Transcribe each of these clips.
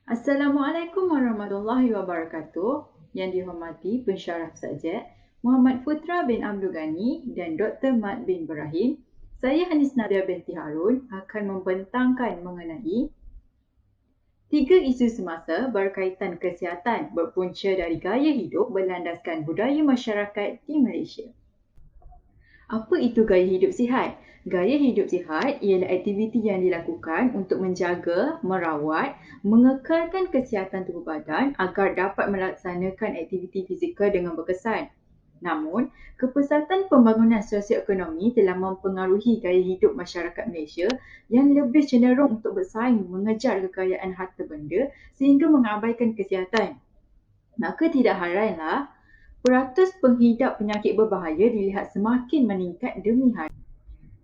Assalamualaikum warahmatullahi wabarakatuh. Yang dihormati pensyarah subjek Muhammad Putra bin Abdul Ghani dan Dr. Mat bin Ibrahim, saya Hanis Nadia binti Harun akan membentangkan mengenai tiga isu semasa berkaitan kesihatan berpunca dari gaya hidup berlandaskan budaya masyarakat di Malaysia. Apa itu gaya hidup sihat? Gaya hidup sihat ialah aktiviti yang dilakukan untuk menjaga, merawat, mengekalkan kesihatan tubuh badan agar dapat melaksanakan aktiviti fizikal dengan berkesan. Namun, kepesatan pembangunan sosioekonomi telah mempengaruhi gaya hidup masyarakat Malaysia yang lebih cenderung untuk bersaing mengejar kekayaan harta benda sehingga mengabaikan kesihatan. Maka tidak heranlah peratus penghidap penyakit berbahaya dilihat semakin meningkat demi hari.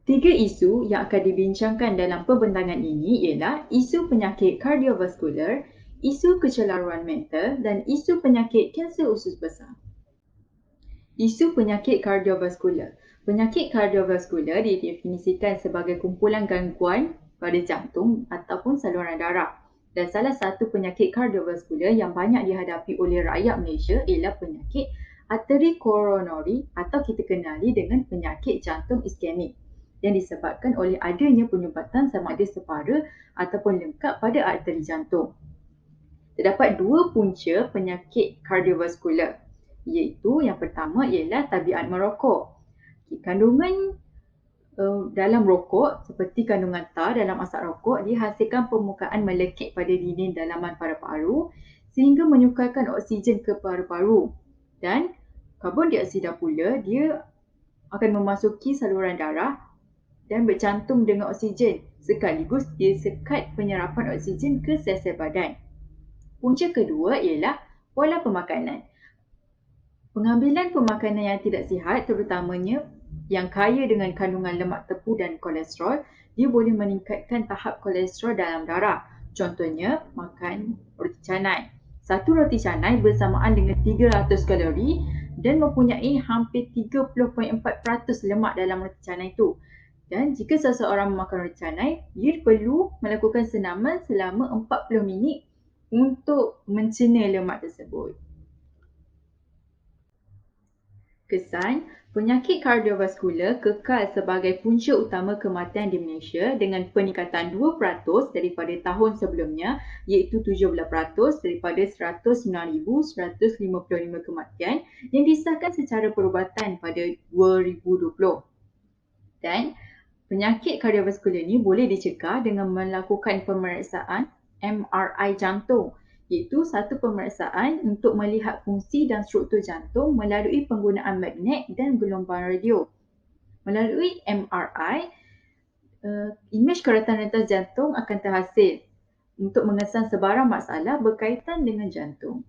Tiga isu yang akan dibincangkan dalam pembentangan ini ialah isu penyakit kardiovaskular, isu kecelaruan mental dan isu penyakit kanser usus besar. Isu penyakit kardiovaskular. Penyakit kardiovaskular didefinisikan sebagai kumpulan gangguan pada jantung ataupun saluran darah. Dan salah satu penyakit kardiovaskular yang banyak dihadapi oleh rakyat Malaysia ialah penyakit arteri koronari atau kita kenali dengan penyakit jantung iskemik yang disebabkan oleh adanya penyumbatan sama ada separa ataupun lengkap pada arteri jantung. Terdapat dua punca penyakit kardiovaskular, iaitu yang pertama ialah tabiat merokok. Kandungan dalam rokok seperti kandungan tar dalam asap rokok dihasilkan permukaan melekit pada dinding dalaman paru-paru sehingga menyukarkan oksigen ke paru-paru, dan karbon dioksida pula dia akan memasuki saluran darah dan bercantum dengan oksigen sekaligus dia sekat penyerapan oksigen ke sel-sel badan. Punca kedua ialah pola pemakanan. Pengambilan pemakanan yang tidak sihat, terutamanya yang kaya dengan kandungan lemak tepu dan kolesterol, dia boleh meningkatkan tahap kolesterol dalam darah. Contohnya, makan roti canai. Satu roti canai bersamaan dengan 300 kalori dan mempunyai hampir 30.4% lemak dalam roti canai itu. Dan jika seseorang memakan roti canai, dia perlu melakukan senaman selama 40 minit untuk mencerna lemak tersebut. Kesan, penyakit kardiovaskular kekal sebagai punca utama kematian di Malaysia dengan peningkatan 2% daripada tahun sebelumnya, iaitu 17% daripada 109,155 kematian yang disahkan secara perubatan pada 2020. Dan penyakit kardiovaskular ini boleh dicegah dengan melakukan pemeriksaan MRI jantung, iaitu satu pemeriksaan untuk melihat fungsi dan struktur jantung melalui penggunaan magnet dan gelombang radio. Melalui MRI, imej keratan rentas jantung akan terhasil untuk mengesan sebarang masalah berkaitan dengan jantung.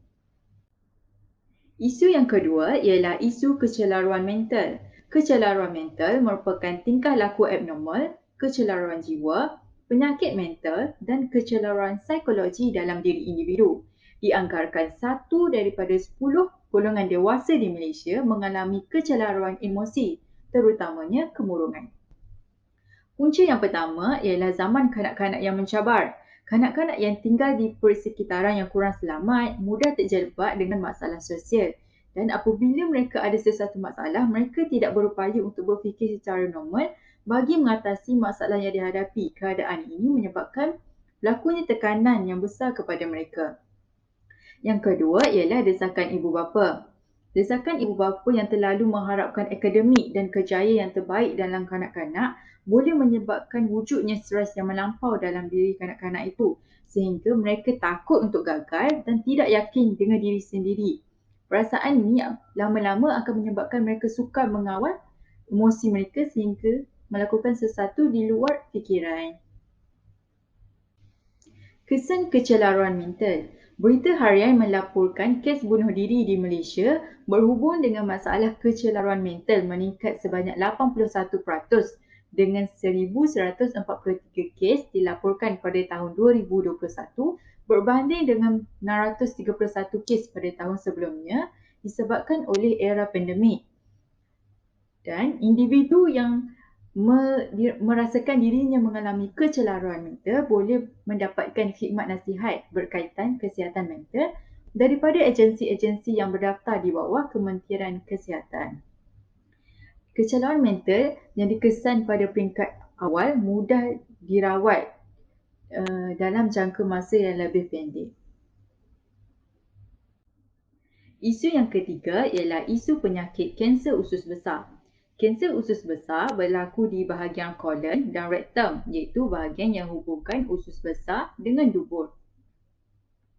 Isu yang kedua ialah isu kecelaruan mental. Kecelaruan mental merupakan tingkah laku abnormal, kecelaruan jiwa, penyakit mental dan kecelaruan psikologi dalam diri individu. Dianggarkan 1 daripada 10 golongan dewasa di Malaysia mengalami kecelaruan emosi, terutamanya kemurungan. Punca yang pertama ialah zaman kanak-kanak yang mencabar. Kanak-kanak yang tinggal di persekitaran yang kurang selamat mudah terjebak dengan masalah sosial, dan apabila mereka ada sesuatu masalah, mereka tidak berupaya untuk berfikir secara normal bagi mengatasi masalah yang dihadapi. Keadaan ini menyebabkan berlakunya tekanan yang besar kepada mereka. Yang kedua ialah desakan ibu bapa. Desakan ibu bapa yang terlalu mengharapkan akademik dan kerjaya yang terbaik dalam kanak-kanak boleh menyebabkan wujudnya stres yang melampau dalam diri kanak-kanak itu sehingga mereka takut untuk gagal dan tidak yakin dengan diri sendiri. Perasaan ini lama-lama akan menyebabkan mereka sukar mengawal emosi mereka sehingga melakukan sesuatu di luar fikiran. Kesan kecelaruan mental. Berita harian melaporkan kes bunuh diri di Malaysia berhubung dengan masalah kecelaruan mental meningkat sebanyak 81% dengan 1,143 kes dilaporkan pada tahun 2021 berbanding dengan 631 kes pada tahun sebelumnya disebabkan oleh era pandemik. Dan individu yang merasakan dirinya mengalami kecelaruan mental boleh mendapatkan khidmat nasihat berkaitan kesihatan mental daripada agensi-agensi yang berdaftar di bawah Kementerian Kesihatan. Kecelaruan mental yang dikesan pada peringkat awal mudah dirawat dalam jangka masa yang lebih pendek. Isu yang ketiga ialah isu penyakit kanser usus besar. Kanser usus besar berlaku di bahagian kolon dan rektum, iaitu bahagian yang hubungkan usus besar dengan dubur.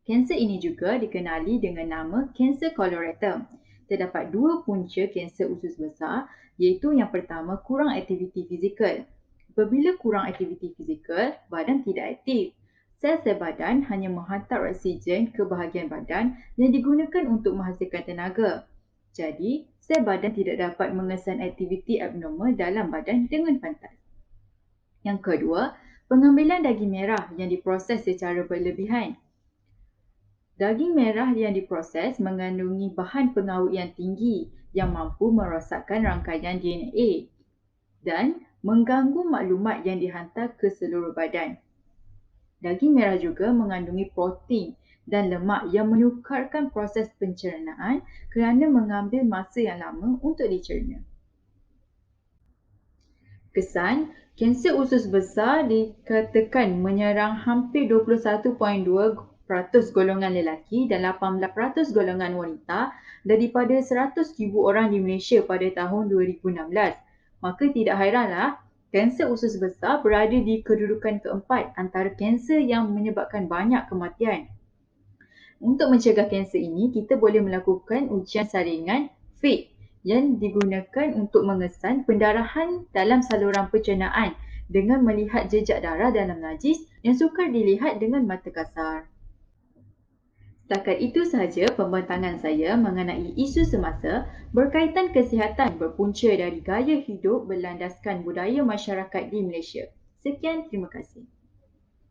Kanser ini juga dikenali dengan nama kanser kolorektum. Terdapat dua punca kanser usus besar, iaitu yang pertama kurang aktiviti fizikal. Apabila kurang aktiviti fizikal, badan tidak aktif. Sel-sel badan hanya menghantar oksigen ke bahagian badan yang digunakan untuk menghasilkan tenaga. Jadi, sel badan tidak dapat mengesan aktiviti abnormal dalam badan dengan pantas. Yang kedua, pengambilan daging merah yang diproses secara berlebihan. Daging merah yang diproses mengandungi bahan pengawet yang tinggi yang mampu merosakkan rangkaian DNA dan mengganggu maklumat yang dihantar ke seluruh badan. Daging merah juga mengandungi protein dan lemak yang menukarkan proses pencernaan kerana mengambil masa yang lama untuk dicerna. Kesan, kanser usus besar dikatakan menyerang hampir 21.2% golongan lelaki dan 18% golongan wanita daripada 100,000 orang di Malaysia pada tahun 2016. Maka tidak hairanlah kanser usus besar berada di kedudukan keempat antara kanser yang menyebabkan banyak kematian. Untuk mencegah kanser ini, kita boleh melakukan ujian saringan FIT yang digunakan untuk mengesan pendarahan dalam saluran pencernaan dengan melihat jejak darah dalam najis yang sukar dilihat dengan mata kasar. Setakat itu sahaja pembentangan saya mengenai isu semasa berkaitan kesihatan berpunca dari gaya hidup berlandaskan budaya masyarakat di Malaysia. Sekian, terima kasih.